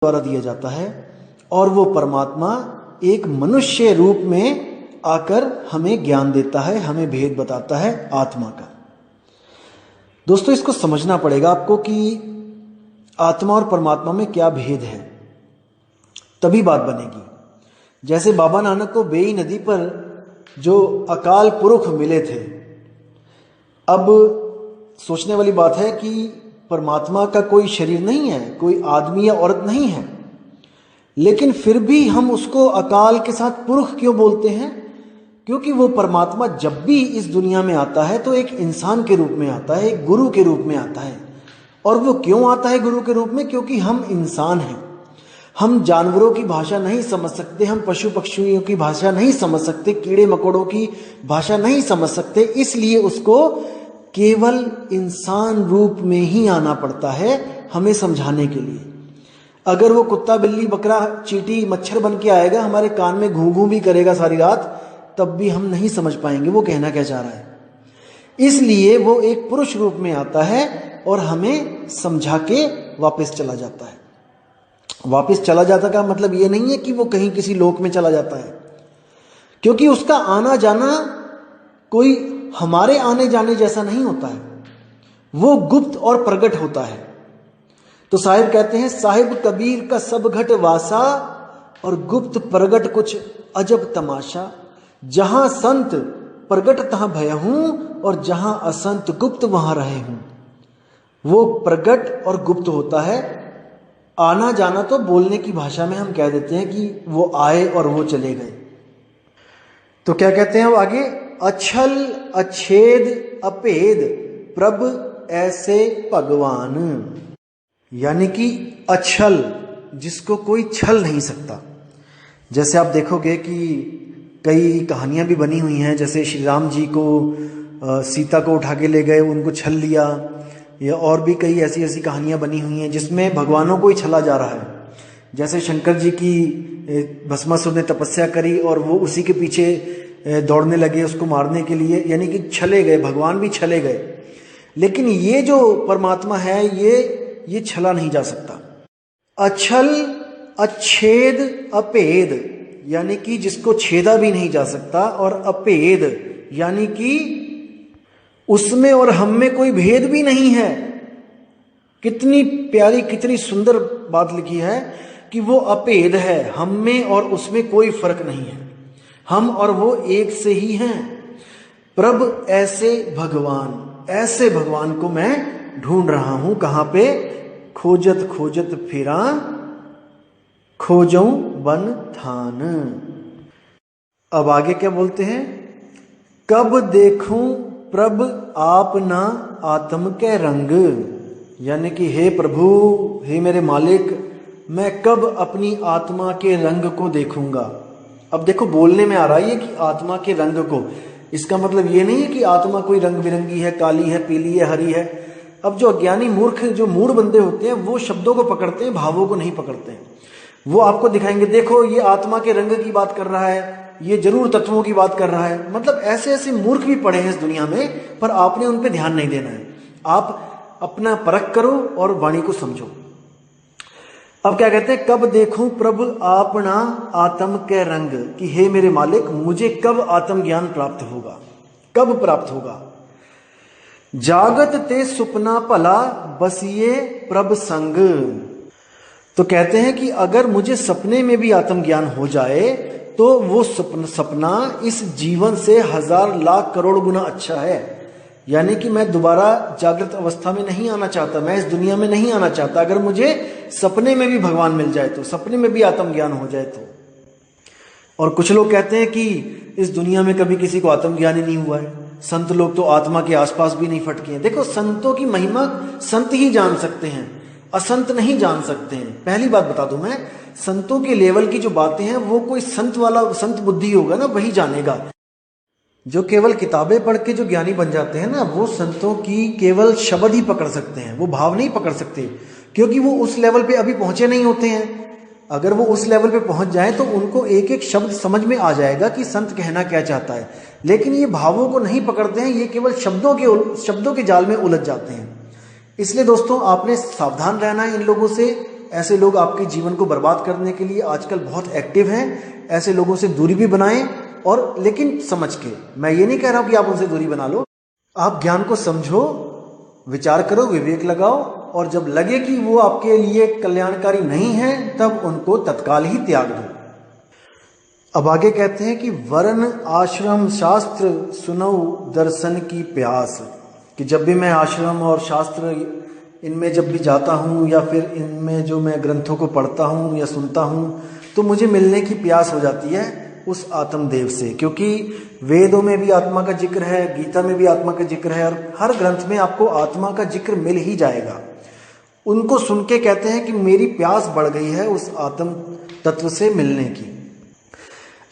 द्वारा दिया जाता है और वो परमात्मा एक मनुष्य रूप में आकर हमें ज्ञान देता है, हमें भेद बताता है आत्मा का। दोस्तों, इसको समझना पड़ेगा आपको कि आत्मा और परमात्मा में क्या भेद है, तभी बात बनेगी। जैसे बाबा नानक को बेई नदी पर जो अकाल पुरुष मिले थे, अब सोचने वाली बात है कि परमात्मा का कोई शरीर नहीं है, कोई आदमी या औरत नहीं है, लेकिन फिर भी हम उसको अकाल के साथ पुरुष क्यों बोलते हैं? क्योंकि वो परमात्मा जब भी इस दुनिया में आता है तो एक इंसान के रूप में आता है, एक गुरु के रूप में आता है। और वो क्यों आता है गुरु के रूप में? क्योंकि हम इंसान हैं, हम जानवरों की भाषा नहीं समझ सकते, हम पशु पक्षियों की भाषा नहीं समझ सकते, कीड़े मकोड़ों की भाषा नहीं समझ सकते, इसलिए उसको केवल इंसान रूप में ही आना पड़ता है हमें समझाने के लिए। अगर वो कुत्ता बिल्ली बकरा चींटी मच्छर बन के आएगा, हमारे कान में घूं घूं भी करेगा सारी रात, तब भी हम नहीं समझ पाएंगे वो कहना क्या चाह रहा है। इसलिए वो एक पुरुष रूप में आता है और हमें समझा के वापस चला जाता है। वापस चला जाता का मतलब ये नहीं है कि वो कहीं किसी लोक में चला जाता है, क्योंकि उसका आना जाना कोई हमारे आने जाने जैसा नहीं होता है, वो गुप्त और प्रगट होता है। तो साहिब कहते हैं, साहिब कबीर का सब घट वासा और गुप्त प्रगट कुछ अजब तमाशा। जहां संत प्रगट तहां भय हूं और जहां असंत गुप्त वहां रहे हूं। वो प्रगट और गुप्त होता है। आना जाना तो बोलने की भाषा में हम कह देते हैं कि वो आए और वो चले गए। तो क्या कहते हैं वो आगे, अछल अच्छेद अपेद प्रभ ऐसे भगवान। यानी कि अछल, जिसको कोई छल नहीं सकता। जैसे आप देखोगे कि कई कहानियां भी बनी हुई हैं, जैसे श्री राम जी को सीता को उठा के ले गए, उनको छल लिया, या और भी कई ऐसी ऐसी कहानियां बनी हुई हैं जिसमें भगवानों को ही छला जा रहा है। जैसे शंकर जी की भस्मासुर ने तपस्या करी और वो उसी के पीछे दौड़ने लगे उसको मारने के लिए, यानी कि छले गए, भगवान भी छले गए। लेकिन ये जो परमात्मा है ये छला नहीं जा सकता। अछल अच्छेद अपेद, यानी कि जिसको छेदा भी नहीं जा सकता, और अपेद यानी कि उसमें और हम में कोई भेद भी नहीं है। कितनी प्यारी कितनी सुंदर बात लिखी है कि वो अपेद है, हम में और उसमें कोई फर्क नहीं है, हम और वो एक से ही हैं। प्रभ ऐसे भगवान, ऐसे भगवान को मैं ढूंढ रहा हूं। कहां पे? खोजत खोजत फिरा खोजऊं बन थान। अब आगे क्या बोलते हैं, कब देखूं प्रभ आप ना आत्म के रंग। यानी कि हे प्रभु, हे मेरे मालिक, मैं कब अपनी आत्मा के रंग को देखूंगा। अब देखो बोलने में आ रहा है कि आत्मा के रंग को, इसका मतलब ये नहीं है कि आत्मा कोई रंग बिरंगी है, काली है, पीली है, हरी है। अब जो अज्ञानी मूर्ख जो मूढ़ बंदे होते हैं वो शब्दों को पकड़ते हैं, भावों को नहीं पकड़ते हैं। वो आपको दिखाएंगे, देखो ये आत्मा के रंग की बात कर रहा है, ये जरूर तत्वों की बात कर रहा है। मतलब ऐसे ऐसे मूर्ख भी पड़े हैं इस दुनिया में, पर आपने उन पे ध्यान नहीं देना है। आप अपना परख करो और वाणी को समझो। अब क्या कहते हैं, कब देखूं प्रभु आपना आत्म के रंग, कि हे मेरे मालिक, मुझे कब आत्म ज्ञान प्राप्त होगा, कब प्राप्त होगा। जागत ते सुपना भला बसिए प्रभ संग। तो कहते हैं कि अगर मुझे सपने में भी आत्मज्ञान हो जाए तो वो सपना इस जीवन से 1000 लाख करोड़ गुना अच्छा है। यानी कि मैं दोबारा जागृत अवस्था में नहीं आना चाहता, मैं इस दुनिया में नहीं आना चाहता। अगर मुझे सपने में भी भगवान मिल जाए तो, सपने में भी आत्मज्ञान हो जाए तो। और कुछ लोग कहते हैं कि इस दुनिया में कभी किसी को आत्मज्ञान ही नहीं हुआ है, संत लोग तो आत्मा के आसपास भी नहीं फटके हैं। देखो, संतों की महिमा संत ही जान सकते हैं, असंत नहीं जान सकते हैं। पहली बात बता दूं मैं, संतों के लेवल की जो बातें हैं वो कोई संत वाला संत बुद्धि होगा ना, वही जानेगा। जो केवल किताबें पढ़ के जो ज्ञानी बन जाते हैं ना, वो संतों की केवल शब्द ही पकड़ सकते हैं, वो भाव नहीं पकड़ सकते, क्योंकि वो उस लेवल पे अभी पहुंचे नहीं होते हैं। अगर वो उस लेवल पे पहुंच जाए तो उनको एक एक शब्द समझ में आ जाएगा कि संत कहना क्या चाहता है। लेकिन ये भावों को नहीं पकड़ते हैं, ये केवल शब्दों के जाल में उलझ जाते हैं। इसलिए दोस्तों, आपने सावधान रहना है इन लोगों से ऐसे लोग आपके जीवन को बर्बाद करने के लिए आजकल बहुत एक्टिव हैं। ऐसे लोगों से दूरी भी बनाएं, और लेकिन समझ के। मैं ये नहीं कह रहा हूं कि आप उनसे दूरी बना लो। आप ज्ञान को समझो, विचार करो, विवेक लगाओ, और जब लगे कि वो आपके लिए कल्याणकारी नहीं है तब उनको तत्काल ही त्याग दो। अब आगे कहते हैं कि वर्ण आश्रम शास्त्र सुनौ दर्शन की प्यास, कि जब भी मैं आश्रम और शास्त्र इनमें जब भी जाता हूँ या फिर इनमें जो मैं ग्रंथों को पढ़ता हूँ या सुनता हूँ, तो मुझे मिलने की प्यास हो जाती है उस आत्मदेव से। क्योंकि वेदों में भी आत्मा का जिक्र है, गीता में भी आत्मा का जिक्र है, और हर ग्रंथ में आपको आत्मा का जिक्र मिल ही जाएगा। उनको सुन के कहते हैं कि मेरी प्यास बढ़ गई है उस आत्म तत्व से मिलने की।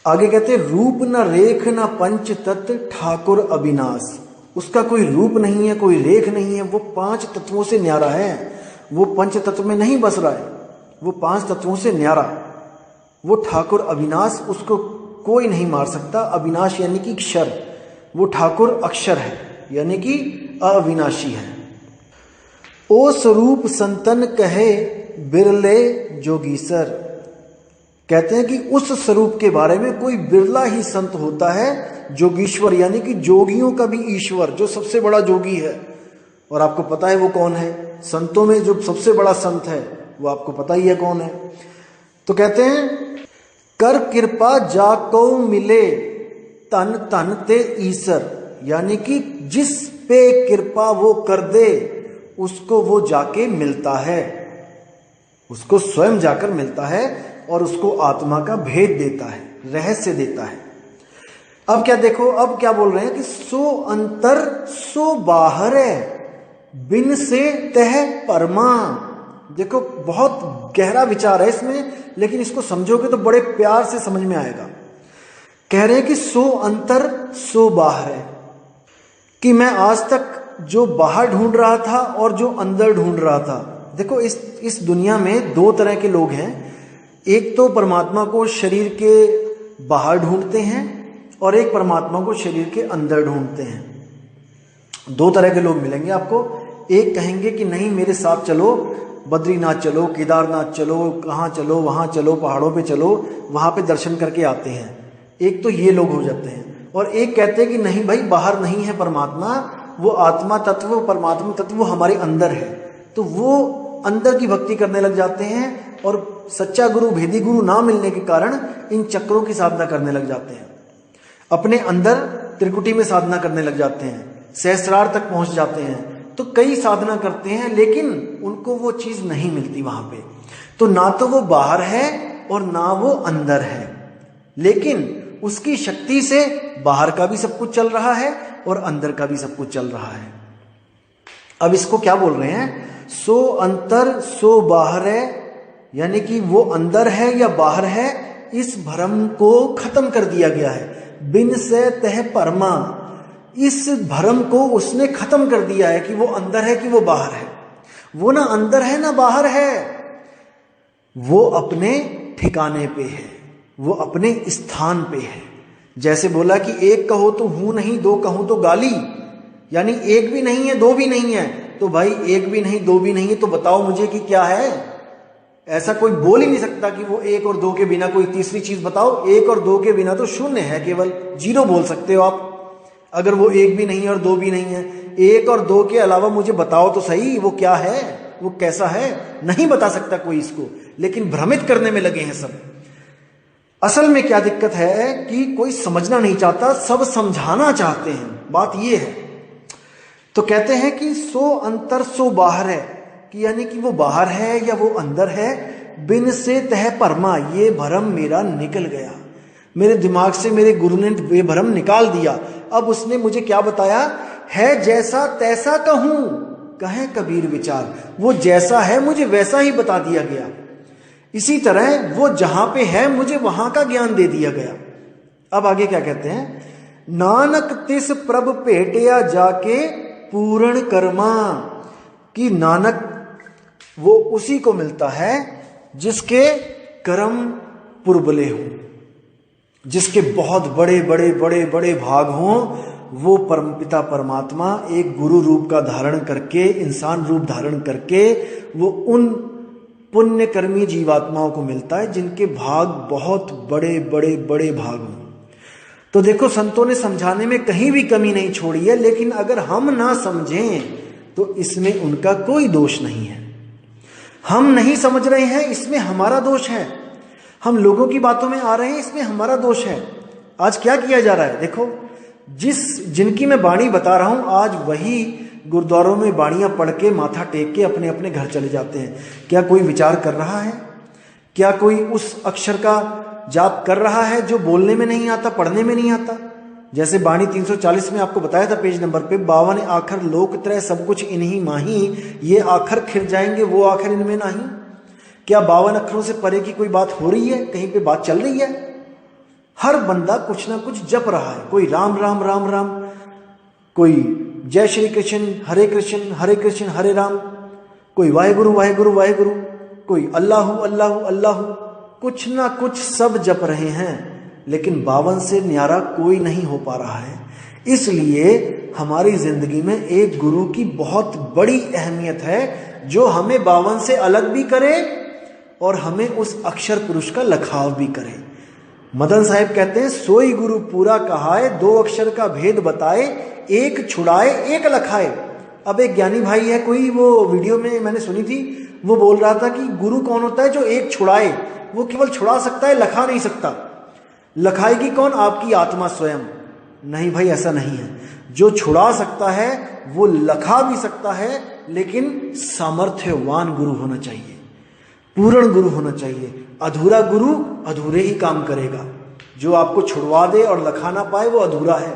आगे कहते हैं रूप न रेख न पंच तत्व ठाकुर अविनाश, उसका कोई रूप नहीं है, कोई रेख नहीं है, वो 5 तत्वों से न्यारा है। वो पंच तत्व में नहीं बस रहा है, वो 5 तत्वों से न्यारा, वो ठाकुर अविनाश, उसको कोई नहीं मार सकता। अविनाश यानी कि क्षर, वो ठाकुर अक्षर है यानी कि अविनाशी है। ओ स्वरूप संतन कहे बिरले जोगीसर, कहते हैं कि उस स्वरूप के बारे में कोई बिरला ही संत होता है, जोगीश्वर यानी कि जोगियों का भी ईश्वर, जो सबसे बड़ा जोगी है। और आपको पता है वो कौन है, संतों में जो सबसे बड़ा संत है वो आपको पता ही है कौन है। तो कहते हैं कर कृपा जाको मिले तन तन ते ईसर, यानी कि जिस पे कृपा वो कर दे उसको वो जाके मिलता है, उसको स्वयं जाकर मिलता है और उसको आत्मा का भेद देता है, रहस्य देता है। अब क्या देखो, अब क्या बोल रहे हैं कि सो अंतर सो बाहर है, बिन से तह परमा। देखो बहुत गहरा विचार है इसमें, लेकिन इसको समझोगे तो बड़े प्यार से समझ में आएगा। कह रहे हैं कि सो अंतर सो बाहर है, कि मैं आज तक जो बाहर ढूंढ रहा था और जो अंदर ढूंढ रहा था। देखो इस दुनिया में 2 तरह के लोग हैं, एक तो परमात्मा को शरीर के बाहर ढूंढते हैं और एक परमात्मा को शरीर के अंदर ढूंढते हैं। 2 तरह के लोग मिलेंगे आपको। एक कहेंगे कि नहीं मेरे साथ चलो, बद्रीनाथ चलो, केदारनाथ चलो, कहाँ चलो, वहाँ चलो, पहाड़ों पे चलो, वहाँ पे दर्शन करके आते हैं। एक तो ये लोग हो जाते हैं। और एक कहते हैं कि नहीं भाई, बाहर नहीं है परमात्मा, वो आत्मा तत्व, परमात्मा तत्व वो हमारे अंदर है। तो वो अंदर की भक्ति करने लग जाते हैं और सच्चा गुरु, भेदी गुरु ना मिलने के कारण इन चक्रों की साधना करने लग जाते हैं। अपने अंदर त्रिकुटी में साधना करने लग जाते हैं, सहस्रार तक पहुंच जाते हैं। तो कई साधना करते हैं लेकिन उनको वो चीज नहीं मिलती वहां पे। तो ना तो वो बाहर है और ना वो अंदर है, लेकिन उसकी शक्ति से बाहर का भी सब कुछ चल रहा है और अंदर का भी सब कुछ चल रहा है। अब इसको क्या बोल रहे हैं, सो अंतर सो बाहर है, यानी कि वो अंदर है या बाहर है, इस भ्रम को खत्म कर दिया गया है। बिन से तह परमा, इस भ्रम को उसने खत्म कर दिया है कि वो अंदर है कि वो बाहर है। वो ना अंदर है ना बाहर है, वो अपने ठिकाने पे है, वो अपने स्थान पे है। जैसे बोला कि एक कहो तो हूं नहीं, 2 कहूं तो गाली, यानी एक भी नहीं है 2 भी नहीं है। तो भाई एक भी नहीं 2 भी नहीं है तो बताओ मुझे कि क्या है। ऐसा कोई बोल ही नहीं सकता कि वो 1 और 2 के बिना कोई तीसरी चीज बताओ। 1 और 2 के बिना तो शून्य है, केवल 0 बोल सकते हो आप। अगर वो 1 भी नहीं है और 2 भी नहीं है, 1 और 2 के अलावा मुझे बताओ तो सही, वो क्या है, वो कैसा है। नहीं बता सकता कोई इसको, लेकिन भ्रमित करने में लगे हैं सब। असल में क्या दिक्कत है कि कोई समझना नहीं चाहता, सब समझाना चाहते हैं। बात ये है। तो कहते हैं कि सो अंतर सो बाहर है, कि यानी कि वो बाहर है या वो अंदर है। बिन से तह परमा, ये भ्रम मेरा निकल गया, मेरे दिमाग से मेरे गुरु ने ये भ्रम निकाल दिया। अब उसने मुझे क्या बताया है, जैसा तैसा कहूं कहे कबीर विचार। वो जैसा है मुझे वैसा ही बता दिया गया। इसी तरह वो जहां पे है मुझे वहां का ज्ञान दे दिया गया। अब आगे क्या कहते हैं, नानक तिस प्रभ भेटिया जाके पूर्ण कर्मा, कि नानक वो उसी को मिलता है जिसके कर्म पुरबले हों, जिसके बहुत बड़े बड़े बड़े बड़े भाग हों। वो परमपिता परमात्मा एक गुरु रूप का धारण करके, इंसान रूप धारण करके वो उन पुण्यकर्मी जीवात्माओं को मिलता है जिनके भाग बहुत बड़े बड़े बड़े भाग हों। तो देखो, संतों ने समझाने में कहीं भी कमी नहीं छोड़ी है, लेकिन अगर हम ना समझें तो इसमें उनका कोई दोष नहीं है। हम नहीं समझ रहे हैं, इसमें हमारा दोष है। हम लोगों की बातों में आ रहे हैं, इसमें हमारा दोष है। आज क्या किया जा रहा है, देखो, जिनकी मैं बाणी बता रहा हूं, आज वही गुरुद्वारों में बाणियां पढ़ के माथा टेक के अपने अपने घर चले जाते हैं। क्या कोई विचार कर रहा है? क्या कोई उस अक्षर का जाप कर रहा है जो बोलने में नहीं आता, पढ़ने में नहीं आता? जैसे बाणी 340 में आपको बताया था पेज नंबर पे, 52 आखर लोक त्रय सब कुछ इन्हीं माही, ये आखर खिर जाएंगे वो आखर इनमें नहीं। क्या 52 अक्षरों से परे की कोई बात हो रही है? कहीं पे बात चल रही है? हर बंदा कुछ ना कुछ जप रहा है। कोई राम राम राम राम, कोई जय श्री कृष्ण हरे कृष्ण हरे राम, कोई वाहेगुरु वाहेगुरु वाहेगुरु, कोई अल्लाहु अल्लाहु अल्लाहु, कुछ ना कुछ सब जप रहे हैं, लेकिन 52 से न्यारा कोई नहीं हो पा रहा है। इसलिए हमारी जिंदगी में एक गुरु की बहुत बड़ी अहमियत है, जो हमें 52 से अलग भी करे और हमें उस अक्षर पुरुष का लखाव भी करे। मदन साहिब कहते हैं, सोई गुरु पूरा कहाए, 2 अक्षर का भेद बताए, एक छुड़ाए एक लखाए। अब एक ज्ञानी भाई है कोई, वो वीडियो में मैंने सुनी थी, वो बोल रहा था कि गुरु कौन होता है जो एक छुड़ाए? वो केवल छुड़ा सकता है, लखा नहीं सकता। लखाएगी कौन? आपकी आत्मा स्वयं। नहीं भाई, ऐसा नहीं है। जो छुड़ा सकता है वो लखा भी सकता है, लेकिन सामर्थ्यवान गुरु होना चाहिए, पूर्ण गुरु होना चाहिए। अधूरा गुरु अधूरे ही काम करेगा। जो आपको छुड़वा दे और लखा ना पाए वो अधूरा है,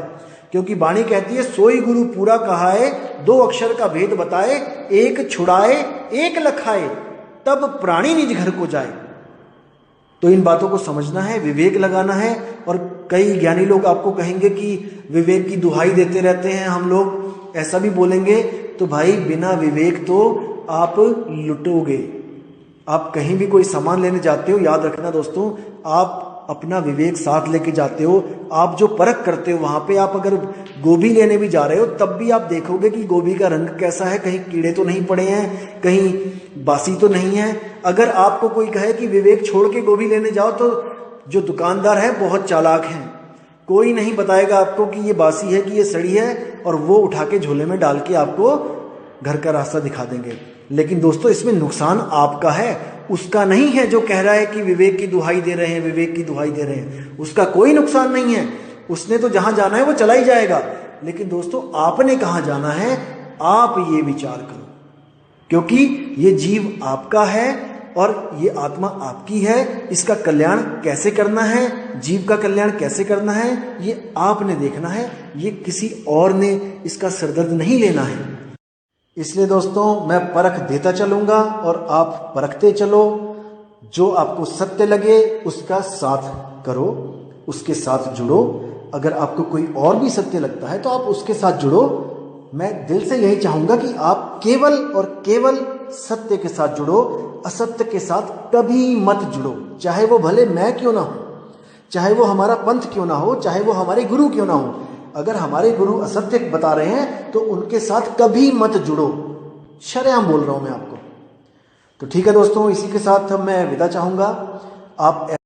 क्योंकि बाणी कहती है, सोई गुरु पूरा कहाए, 2 अक्षर का भेद बताए, एक छुड़ाए एक लखाए, तब प्राणी निज घर को जाए। तो इन बातों को समझना है, विवेक लगाना है। और कई ज्ञानी लोग आपको कहेंगे कि विवेक की दुहाई देते रहते हैं हम लोग, ऐसा भी बोलेंगे। तो भाई, बिना विवेक तो आप लुटोगे। आप कहीं भी कोई सामान लेने जाते हो, याद रखना दोस्तों, आप अपना विवेक साथ लेके जाते हो। आप जो परख करते हो, वहां पे आप अगर गोभी लेने भी जा रहे हो, तब भी आप देखोगे कि गोभी का रंग कैसा है, कहीं कीड़े तो नहीं पड़े हैं, कहीं बासी तो नहीं है। अगर आपको कोई कहे कि विवेक छोड़ के गोभी लेने जाओ, तो जो दुकानदार है बहुत चालाक है, कोई नहीं बताएगा आपको कि ये बासी है कि ये सड़ी है, और वो उठा के झोले में डाल के आपको घर का रास्ता दिखा देंगे। लेकिन दोस्तों, इसमें नुकसान आपका है, उसका नहीं है। जो कह रहा है कि विवेक की दुहाई दे रहे हैं, विवेक की दुहाई दे रहे हैं, उसका कोई नुकसान नहीं है। उसने तो जहां जाना है वो चला ही जाएगा। लेकिन दोस्तों, आपने कहां जाना है, आप ये विचार करो, क्योंकि ये जीव आपका है और ये आत्मा आपकी है। इसका कल्याण कैसे करना है, जीव का कल्याण कैसे करना है, ये आपने देखना है। ये किसी और ने इसका सिरदर्द नहीं लेना है। इसलिए दोस्तों, मैं परख देता चलूंगा और आप परखते चलो। जो आपको सत्य लगे उसका साथ करो, उसके साथ जुड़ो। अगर आपको कोई और भी सत्य लगता है तो आप उसके साथ जुड़ो। मैं दिल से यही चाहूंगा कि आप केवल और केवल सत्य के साथ जुड़ो, असत्य के साथ कभी मत जुड़ो। चाहे वो भले मैं क्यों ना हो, चाहे वो हमारा पंथ क्यों ना हो, चाहे वो हमारे गुरु क्यों ना हो। अगर हमारे गुरु असत्य बता रहे हैं तो उनके साथ कभी मत जुड़ो। शरेआम बोल रहा हूं मैं आपको। तो ठीक है दोस्तों, इसी के साथ मैं विदा चाहूंगा। आप